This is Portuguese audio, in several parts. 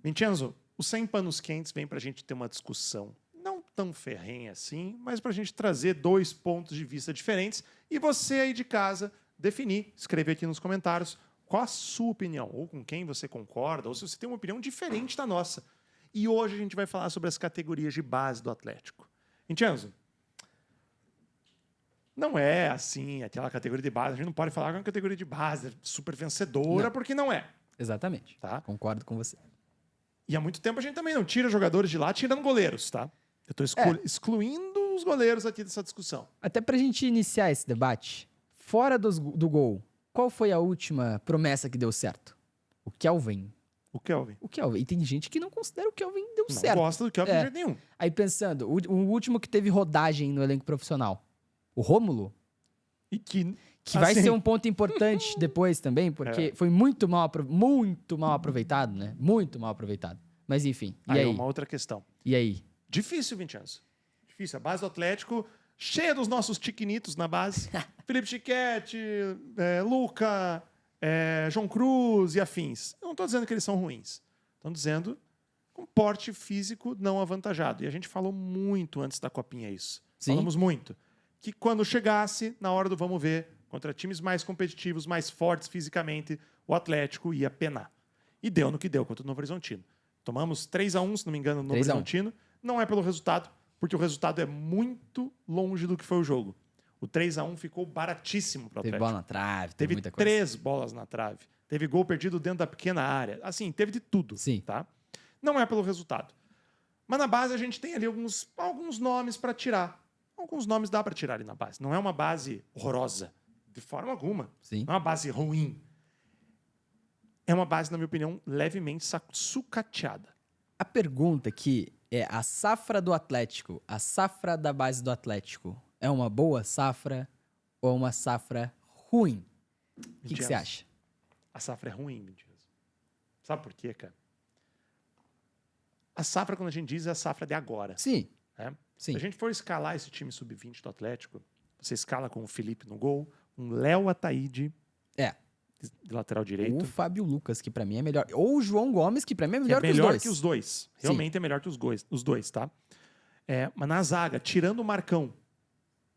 Vincenzo, o Sem Panos Quentes vem pra gente ter uma discussão não tão ferrenha assim, mas pra gente trazer 2 pontos de vista diferentes e você aí de casa definir, escrever aqui nos comentários qual a sua opinião, ou com quem você concorda, ou se você tem uma opinião diferente da nossa. E hoje a gente vai falar sobre as categorias de base do Atlético. Vincenzo, não é assim, aquela categoria de base. A gente não pode falar que é uma categoria de base super vencedora, Não. porque não é. Exatamente. Tá? Concordo com você. E há muito tempo a gente também não tira jogadores de lá tirando goleiros, tá? Eu tô excluindo os goleiros aqui dessa discussão. Até pra gente iniciar esse debate, fora do gol, qual foi a última promessa que deu certo? O Kelvin. O Kelvin. O Kelvin. E tem gente que não considera o Kelvin deu Não certo. gosta do Kelvin de jeito nenhum. Aí pensando, o último que teve rodagem no elenco profissional, o Rômulo, E que vai assim, ser um ponto importante depois também, porque foi muito mal aproveitado, né? Muito mal aproveitado. Mas enfim, e aí aí? é uma outra questão. E aí? Difícil, Vincenzo. Difícil. A base do Atlético, cheia dos nossos tiquinitos na base. Felipe Chiquete, Luca, João Cruz e afins. Eu não estou dizendo que eles são ruins. Estou dizendo com porte físico não avantajado. E a gente falou muito antes da Copinha isso. Sim. Falamos muito. Que quando chegasse, na hora do vamos ver, contra times mais competitivos, mais fortes fisicamente, o Atlético ia penar. E deu no que deu contra o Novo Horizontino. Tomamos 3-1, se não me engano, no Novo 3-1. Horizontino. Não é pelo resultado, porque o resultado é muito longe do que foi o jogo. O 3-1 ficou baratíssimo para o Teve Atlético. bola na trave, teve Teve muita coisa. 3 bolas na trave. Teve gol perdido dentro da pequena área. Assim, teve de tudo. Sim. Tá? Não é pelo resultado. Mas na base a gente tem ali alguns nomes para tirar. Alguns nomes dá para tirar ali na base. Não é uma base horrorosa, de forma alguma. Sim. Não é uma base ruim. É uma base, na minha opinião, levemente sucateada. A pergunta que é a safra do Atlético, a safra da base do Atlético, é uma boa safra ou uma safra ruim? O que você acha? A safra é ruim, Vincenzo. Sabe por quê, cara? A safra, quando a gente diz, é a safra de agora. Sim. Né? Sim. Se a gente for escalar esse time sub-20 do Atlético, você escala com o Felipe no gol, um Léo Ataíde de lateral direito. O Fábio Lucas, que pra mim é melhor. Ou o João Gomes, que pra mim é melhor, que os dois. Realmente é melhor que os dois, tá? Mas na zaga, tirando o Marcão,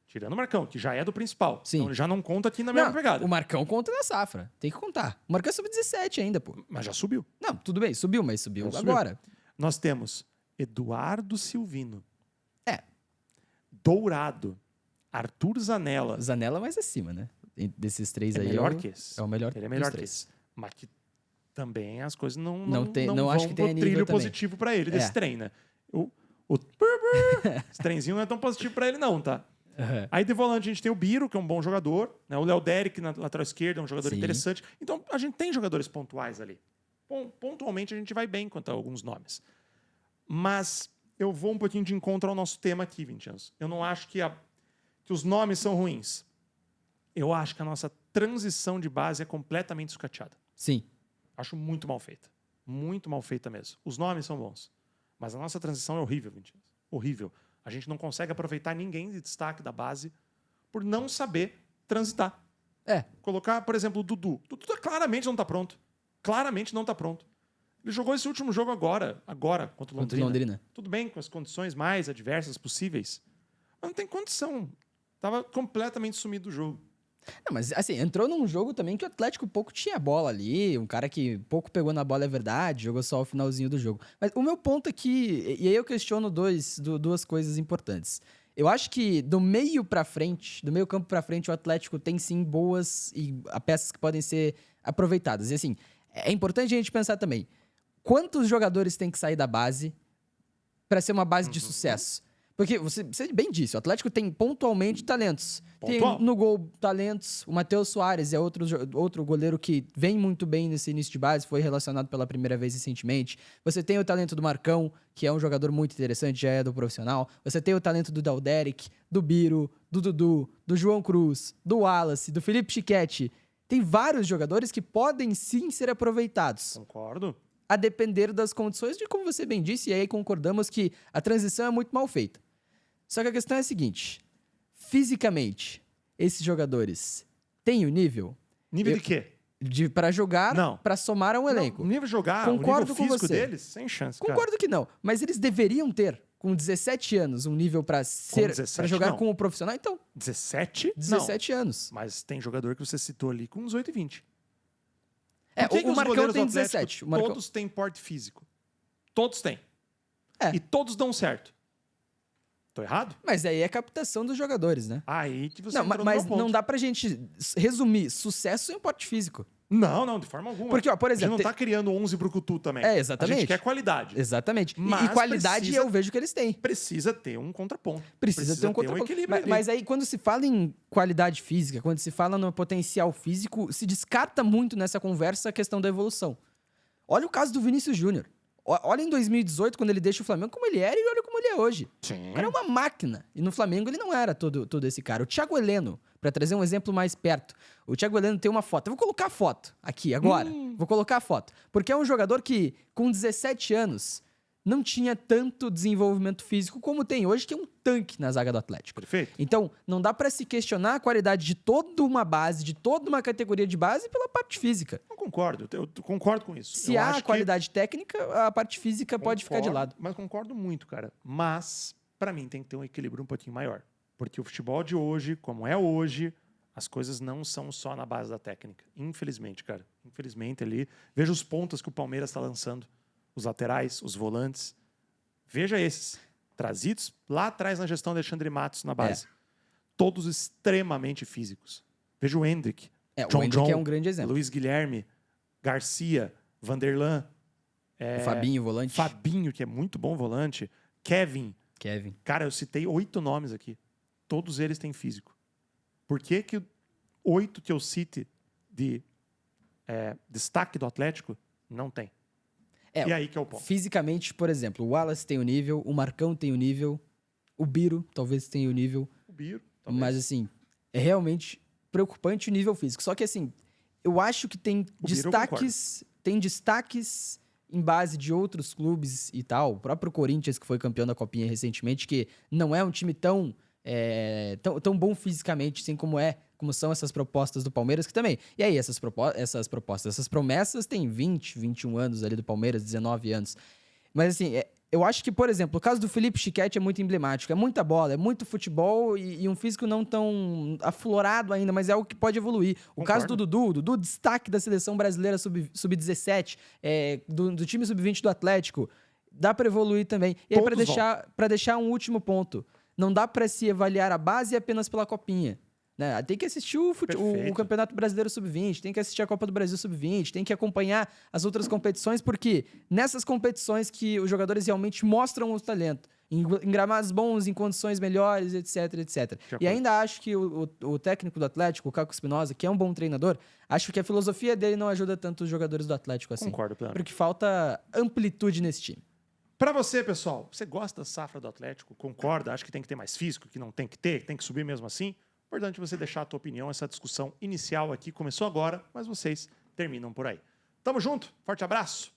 que já é do principal. Sim. Então ele já não conta aqui na mesma pegada. O Marcão conta na safra. Tem que contar. O Marcão é sub-17 ainda, pô. Mas já subiu. Não, tudo bem, subiu, mas subiu Já subiu. agora. Nós temos Eduardo Silvino. É. Dourado. Arthur Zanella. Zanella mais acima, né? Desses três aí. Melhor que esse. É o melhor Ele é melhor dos que três. esse. Mas que também as coisas não não vão acho que tenha pro nível trilho também. positivo pra ele desse trem, né? Esse trenzinho não é tão positivo pra ele não, tá? Uhum. Aí de volante a gente tem o Biro, que é um bom jogador, né? O Léo Derek na lateral esquerda é um jogador Sim. interessante. Então a gente tem jogadores pontuais ali. Pontualmente a gente vai bem quanto a alguns nomes. Mas eu vou um pouquinho de encontro ao nosso tema aqui, Vincenzo. Eu não acho que os nomes são ruins. Eu acho que a nossa transição de base é completamente sucateada. Sim. Acho muito mal feita. Muito mal feita mesmo. Os nomes são bons. Mas a nossa transição é horrível, Vincenzo. Horrível. A gente não consegue aproveitar ninguém de destaque da base por não saber transitar. Colocar, por exemplo, o Dudu. O Dudu claramente não está pronto. Claramente não está pronto. Ele jogou esse último jogo agora contra o Londrina. Tudo bem, com as condições mais adversas possíveis. Mas não tem condição. Tava completamente sumido do jogo. Não, mas assim, entrou num jogo também que o Atlético pouco tinha bola ali, um cara que pouco pegou na bola, é verdade, jogou só o finalzinho do jogo. Mas o meu ponto aqui, e aí eu questiono duas coisas importantes. Eu acho que do meio campo pra frente, o Atlético tem sim boas peças que podem ser aproveitadas. E assim, é importante a gente pensar também, quantos jogadores tem que sair da base pra ser uma base de sucesso? Porque você bem disse, o Atlético tem pontualmente talentos. Pontual. Tem no gol talentos. O Matheus Soares é outro goleiro que vem muito bem nesse início de base, foi relacionado pela primeira vez recentemente. Você tem o talento do Marcão, que é um jogador muito interessante, já é do profissional. Você tem o talento do Dalderic, do Biro, do Dudu, do João Cruz, do Wallace, do Felipe Chiquete. Tem vários jogadores que podem sim ser aproveitados. Concordo. A depender das condições de, como você bem disse, e aí concordamos que a transição é muito mal feita. Só que a questão é a seguinte, fisicamente, esses jogadores têm o nível? Nível de quê? Para jogar, Não. para somar ao elenco. O nível de jogar, Concordo o nível com físico você. deles, sem chance, cara. Concordo que não, mas eles deveriam ter, com 17 anos, um nível para 17 jogar não. como profissional. Então, 17? 17 anos. Mas tem jogador que você citou ali com uns 8 e 20. É, Por que que o os Marcão goleiros tem do Atlético 17. O Marcão... Todos têm porte físico. Todos têm. É. E todos dão certo. Tô errado? Mas aí é captação dos jogadores, né? Aí que você Não, entrou no mas meu ponto. não dá pra gente resumir sucesso em porte físico. Não, de forma alguma. Porque, ó, por exemplo... A gente não tá criando 11 pro Cutu também. É, exatamente. A gente quer qualidade. Exatamente. E Mas qualidade precisa- eu vejo que eles têm. Precisa ter um contraponto. Precisa ter um contraponto. equilíbrio ali. Mas aí, quando se fala em qualidade física, quando se fala no potencial físico, se descarta muito nessa conversa a questão da evolução. Olha o caso do Vinícius Júnior. Olha em 2018, quando ele deixa o Flamengo, como ele era e olha como ele é hoje. Sim. O cara é uma máquina. E no Flamengo ele não era todo esse cara. O Thiago Heleno, pra trazer um exemplo mais perto. O Thiago Heleno tem uma foto. Eu vou colocar a foto aqui, agora. Vou colocar a foto. Porque é um jogador que, com 17 anos, não tinha tanto desenvolvimento físico como tem hoje, que é um tanque na zaga do Atlético. Perfeito. Então, não dá pra se questionar a qualidade de toda uma base, de toda uma categoria de base pela parte física. Eu concordo. Eu concordo com isso. Se Eu há acho que- qualidade técnica, a parte física pode ficar de Concordo, lado. Mas concordo muito, cara. Mas, pra mim, tem que ter um equilíbrio um pouquinho maior. Porque o futebol de hoje, como é hoje, as coisas não são só na base da técnica. Infelizmente, cara. Infelizmente ali. Veja os pontas que o Palmeiras está lançando. Os laterais, os volantes. Veja esses. Trazidos lá atrás na gestão de Alexandre Matos na base. Todos extremamente físicos. Veja o Hendrick. O Hendrick é um grande exemplo. Luiz Guilherme. Garcia. Vanderlan. O Fabinho, volante. Fabinho, que é muito bom volante. Kevin. Kevin. Cara, eu citei 8 nomes aqui. Todos eles têm físico. Por que que 8 que eu cite de destaque do Atlético não tem? E aí que é o ponto. Fisicamente, por exemplo, o Wallace tem o nível, o Marcão tem o nível, o Biro talvez tenha o nível. O Biro, talvez. Mas, assim, é realmente preocupante o nível físico. Só que, assim, eu acho que tem O Biro eu destaques em base de outros clubes e tal. O próprio Corinthians, que foi campeão da Copinha recentemente, que não é um time tão bom fisicamente, assim como são essas propostas do Palmeiras, que também. E aí, essas promessas têm 20, 21 anos ali do Palmeiras, 19 anos. Mas, assim, eu acho que, por exemplo, o caso do Felipe Schickett é muito emblemático. É muita bola, é muito futebol e um físico não tão aflorado ainda, mas é algo que pode evoluir. O caso do Dudu, destaque da seleção brasileira sub-17, do time sub-20 do Atlético, dá pra evoluir também. E aí, pra deixar um último ponto, não dá pra se avaliar a base apenas pela copinha. Né? Tem que assistir o Campeonato Brasileiro Sub-20, tem que assistir a Copa do Brasil Sub-20, tem que acompanhar as outras competições, porque nessas competições que os jogadores realmente mostram o talento, em gramados bons, em condições melhores, etc, etc. E ainda acho que o técnico do Atlético, o Caco Espinosa, que é um bom treinador, acho que a filosofia dele não ajuda tanto os jogadores do Atlético assim. Concordo, plenamente. Porque falta amplitude nesse time. Pra você, pessoal, você gosta da safra do Atlético? Concorda? Acha que tem que ter mais físico, que não tem que ter, que tem que subir mesmo assim? Importante você deixar a tua opinião. Essa discussão inicial aqui começou agora, mas vocês terminam por aí. Tamo junto, forte abraço.